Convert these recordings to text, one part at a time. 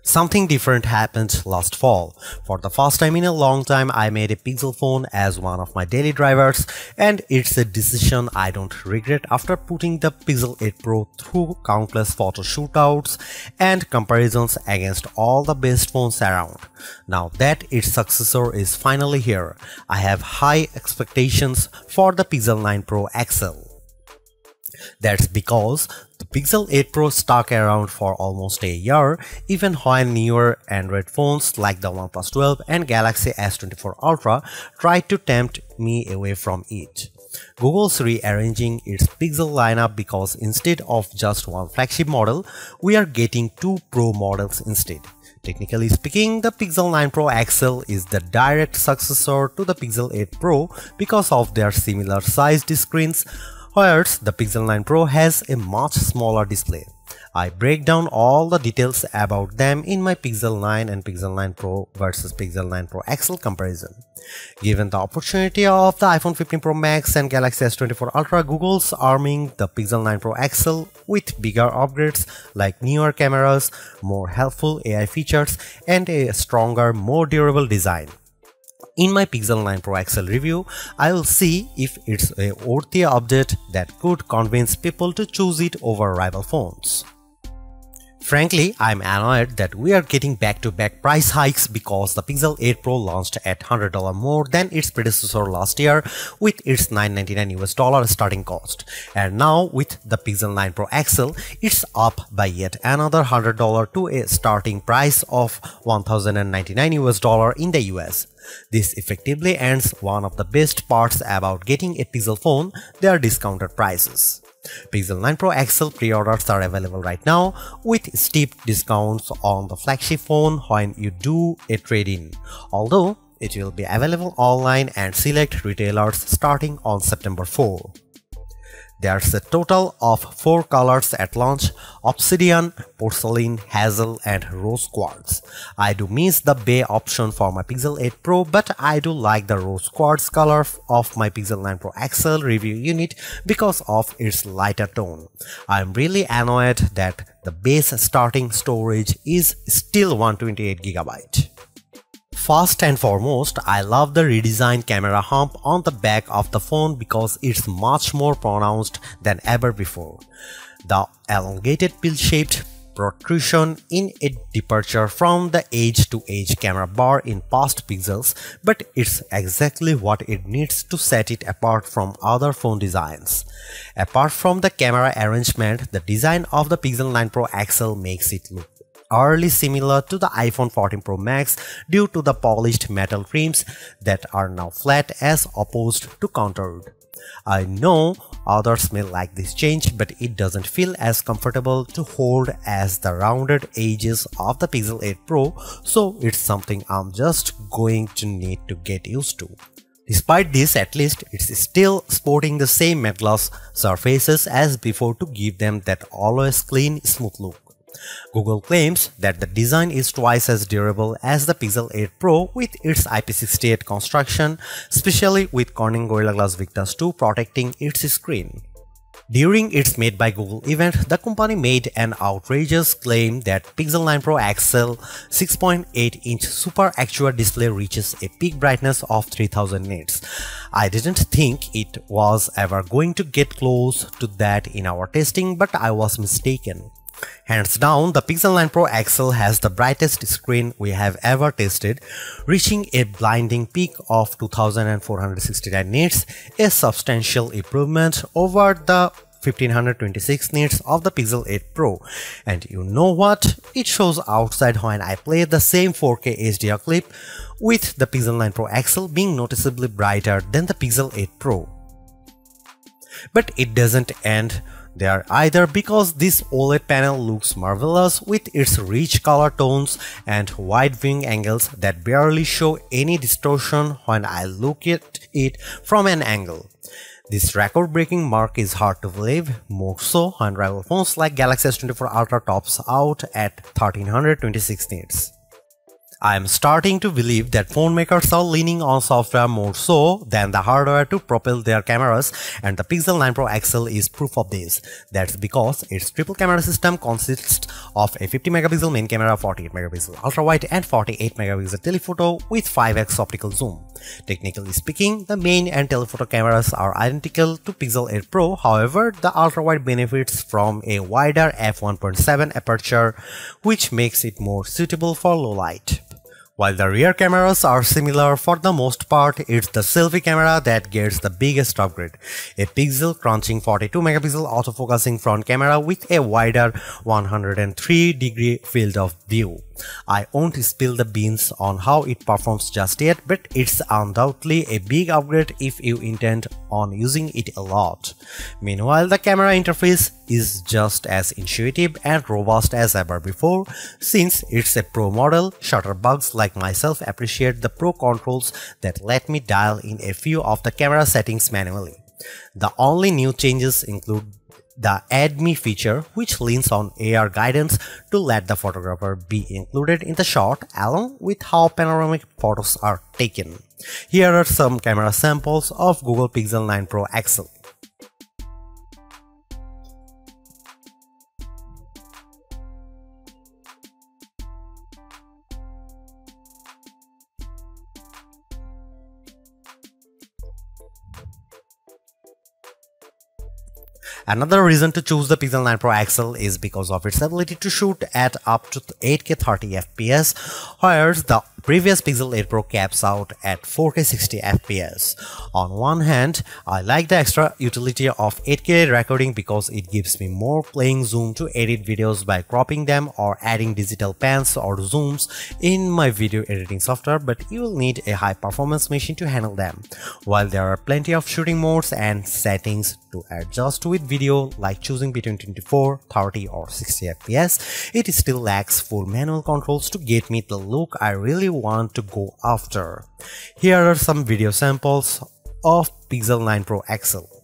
Something different happened last fall. For the first time in a long time, I made a Pixel phone as one of my daily drivers, and it's a decision I don't regret after putting the Pixel 8 Pro through countless photo shootouts and comparisons against all the best phones around. Now that its successor is finally here, I have high expectations for the Pixel 9 Pro XL. That's because the Pixel 8 Pro stuck around for almost a year, even when newer Android phones like the OnePlus 12 and Galaxy S24 Ultra tried to tempt me away from it. Google's rearranging its Pixel lineup because instead of just one flagship model, we are getting two Pro models instead. Technically speaking, the Pixel 9 Pro XL is the direct successor to the Pixel 8 Pro because of their similar sized screens, whereas the Pixel 9 Pro has a much smaller display. I break down all the details about them in my Pixel 9 and Pixel 9 Pro versus Pixel 9 Pro XL comparison. Given the opportunity of the iPhone 15 Pro Max and Galaxy S24 Ultra, Google's arming the Pixel 9 Pro XL with bigger upgrades like newer cameras, more helpful AI features, and a stronger, more durable design. In my Pixel 9 Pro XL review, I will see if it's a worthy update that could convince people to choose it over rival phones. Frankly, I'm annoyed that we are getting back-to-back price hikes because the Pixel 8 Pro launched at $100 more than its predecessor last year with its $999 starting cost. And now with the Pixel 9 Pro XL, it's up by yet another $100 to a starting price of $1,099 in the US. This effectively ends one of the best parts about getting a Pixel phone, their discounted prices. Pixel 9 Pro XL pre-orders are available right now with steep discounts on the flagship phone when you do a trade-in, although it will be available online and select retailers starting on September 4. There's a total of 4 colors at launch: Obsidian, Porcelain, Hazel, and Rose Quartz. I do miss the Bay option for my Pixel 8 Pro, but I do like the Rose Quartz color of my Pixel 9 Pro XL review unit because of its lighter tone. I'm really annoyed that the base starting storage is still 128GB. First and foremost, I love the redesigned camera hump on the back of the phone because it's much more pronounced than ever before. The elongated pill-shaped protrusion in a departure from the edge-to-edge camera bar in past Pixels, but it's exactly what it needs to set it apart from other phone designs. Apart from the camera arrangement, the design of the Pixel 9 Pro XL makes it look eerily similar to the iPhone 14 Pro Max due to the polished metal trims that are now flat as opposed to contoured. I know others may like this change, but it doesn't feel as comfortable to hold as the rounded edges of the Pixel 8 Pro, so it's something I'm just going to need to get used to. Despite this, at least it's still sporting the same matte gloss surfaces as before to give them that always clean, smooth look. Google claims that the design is twice as durable as the Pixel 8 Pro with its IP68 construction, especially with Corning Gorilla Glass Victus 2 protecting its screen. During its Made by Google event, the company made an outrageous claim that Pixel 9 Pro XL 6.8-inch Super Actua display reaches a peak brightness of 3000 nits. I didn't think it was ever going to get close to that in our testing, but I was mistaken. Hands down, the Pixel 9 Pro XL has the brightest screen we have ever tested, reaching a blinding peak of 2469 nits, a substantial improvement over the 1526 nits of the Pixel 8 Pro. And you know what? It shows outside when I play the same 4K HDR clip, with the Pixel 9 Pro XL being noticeably brighter than the Pixel 8 Pro. But it doesn't end there either, because this OLED panel looks marvelous with its rich color tones and wide viewing angles that barely show any distortion when I look at it from an angle. This record-breaking mark is hard to believe, more so when rival phones like Galaxy S24 Ultra tops out at 1326 nits. I am starting to believe that phone makers are leaning on software more so than the hardware to propel their cameras, and the Pixel 9 Pro XL is proof of this. That's because its triple camera system consists of a 50 megapixel main camera, 48 megapixel ultra wide and 48 megapixel telephoto with 5x optical zoom. Technically speaking, the main and telephoto cameras are identical to Pixel 8 Pro. However, the ultra wide benefits from a wider f1.7 aperture, which makes it more suitable for low light. While the rear cameras are similar for the most part, it's the selfie camera that gets the biggest upgrade. A pixel crunching 42 megapixel autofocusing front camera with a wider 103-degree field of view. I won't spill the beans on how it performs just yet, but it's undoubtedly a big upgrade if you intend on using it a lot. Meanwhile, the camera interface is just as intuitive and robust as ever before. Since it's a Pro model, shutterbugs like myself appreciate the Pro controls that let me dial in a few of the camera settings manually. The only new changes include the Add Me feature, which leans on AR guidance to let the photographer be included in the shot along with how panoramic photos are taken. Here are some camera samples of Google Pixel 9 Pro XL. Another reason to choose the Pixel 9 Pro XL is because of its ability to shoot at up to 8K 30 FPS, whereas the previous Pixel 8 Pro caps out at 4K 60 FPS. On one hand, I like the extra utility of 8K recording because it gives me more playing zoom to edit videos by cropping them or adding digital pans or zooms in my video editing software, but you will need a high performance machine to handle them. While there are plenty of shooting modes and settings to adjust with video, like choosing between 24, 30 or 60 FPS, it still lacks full manual controls to get me the look I really want to go after. Here are some video samples of Pixel 9 Pro XL.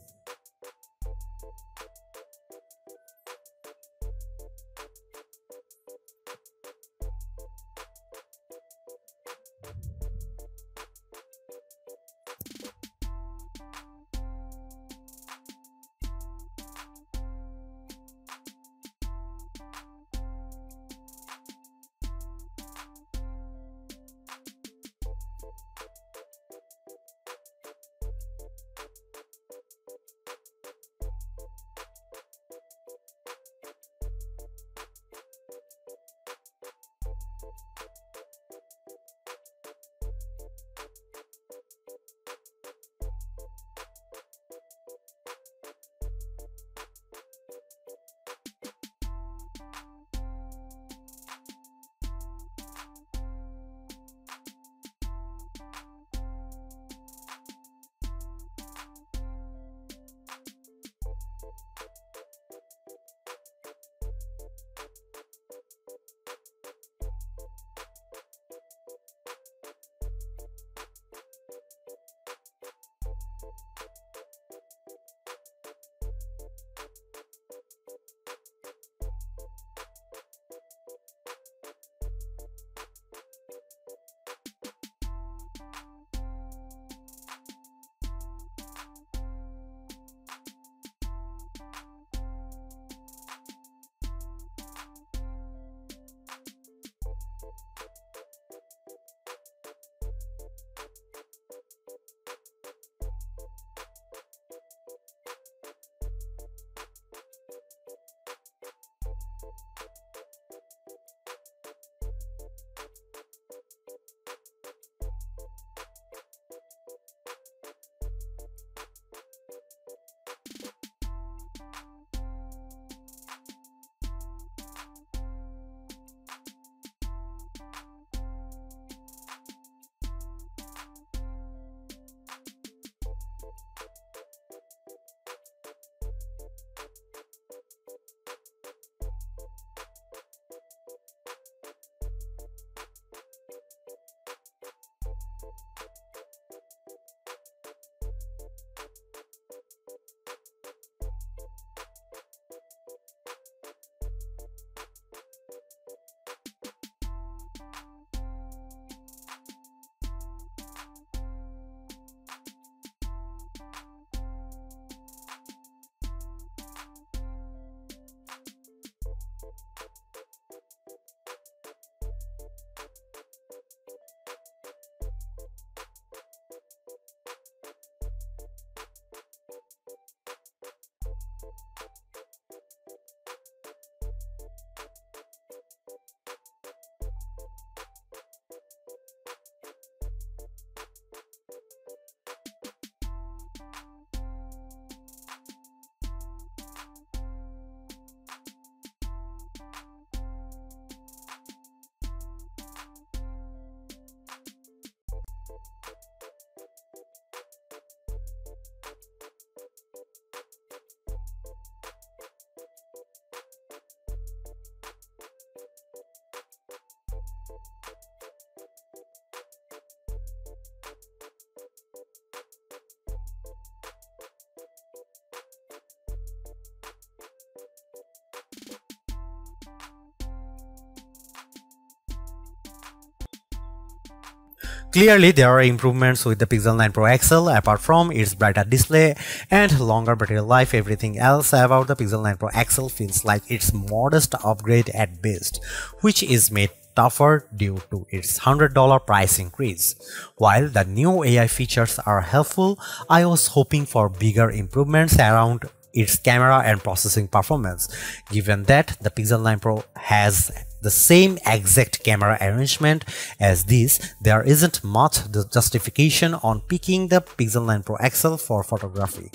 Clearly, there are improvements with the Pixel 9 Pro XL. Apart from its brighter display and longer battery life, everything else about the Pixel 9 Pro XL feels like its modest upgrade at best, which is made tougher due to its $100 price increase. While the new AI features are helpful, I was hoping for bigger improvements around its camera and processing performance. Given that the Pixel 9 Pro has the same exact camera arrangement as this, there isn't much justification on picking the Pixel 9 Pro XL for photography.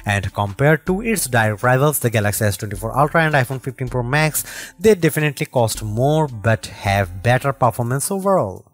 And compared to its direct rivals, the Galaxy S24 Ultra and iPhone 15 Pro Max, they definitely cost more but have better performance overall.